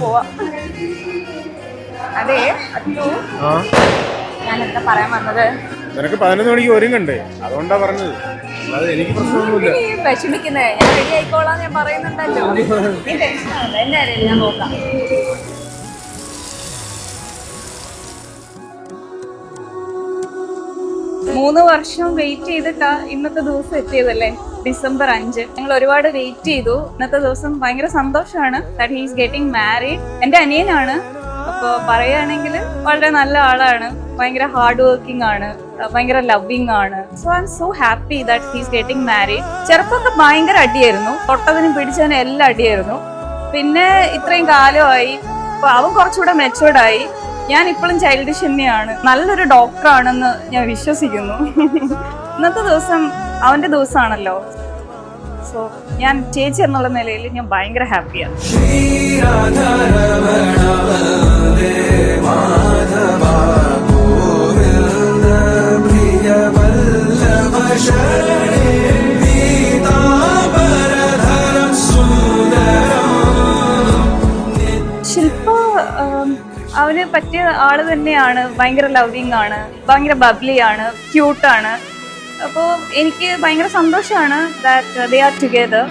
പോവാ. അതെ ഞാൻ എന്താ പറയാൻ വന്നത്, നിനക്ക് 11 മണിക്ക് ഒരുങ്ങണ്ടേ, അതുകൊണ്ടാ പറഞ്ഞത്. അല്ലാതെ എനിക്ക് പ്രശ്നമൊന്നുമില്ല. വിഷമിക്കുന്നേ, ഞാൻ റെഡി ആയിക്കോളാം ഞാൻ പറയുന്നുണ്ടല്ലോ. നീ ടെൻഷൻ ആവണ്ട, എന്റെ കാര്യം ഞാൻ നോക്കാം. മൂന്ന് വർഷം വെയിറ്റ് ചെയ്തിട്ടാ ഇന്നത്തെ ദിവസം എത്തിയതല്ലേ, December 5. ഞങ്ങൾ ഒരുപാട് വെയിറ്റ് ചെയ്തു. ഇന്നത്തെ ദിവസം ഭയങ്കര സന്തോഷമാണ്. That he is getting married. എന്റെ അനിയനാണ്. അപ്പോൾ പറയുകയാണെങ്കിൽ വളരെ നല്ല ആളാണ്, ഭയങ്കര ഹാർഡ് വർക്കിംഗ് ആണ്, ഭയങ്കര ലവിങ് ആണ്. So I'm so happy that he is getting married. ചെറുപ്പമൊക്കെ ഭയങ്കര അടിയായിരുന്നു, തൊട്ടതിനും പിടിച്ചതിനും എല്ലാം അടിയായിരുന്നു. പിന്നെ ഇത്രയും കാലമായി അവൻ കുറച്ചുകൂടെ മെച്ചുവേർഡായി. ഞാൻ ഇപ്പോഴും ചൈൽഡിഷ് തന്നെയാണ്. നല്ലൊരു ഡോക്ടറാണെന്ന് ഞാൻ വിശ്വസിക്കുന്നു. ഇന്നത്തെ ദിവസം അവന്റെ ദിവസമാണല്ലോ. സോ ഞാൻ ചേച്ചി എന്നുള്ള നിലയിൽ ഞാൻ ഭയങ്കര ഹാപ്പിയാണ്. ശില്പ അവന് പറ്റിയ ആള് തന്നെയാണ്. ഭയങ്കര ലവിങ് ആണ്, ഭയങ്കര ബബ്ലിയാണ്, ക്യൂട്ടാണ്. അപ്പോൾ എനിക്ക് ഭയങ്കര സന്തോഷമാണ് ദാറ്റ് ദേ ആർ ടുഗെദർ.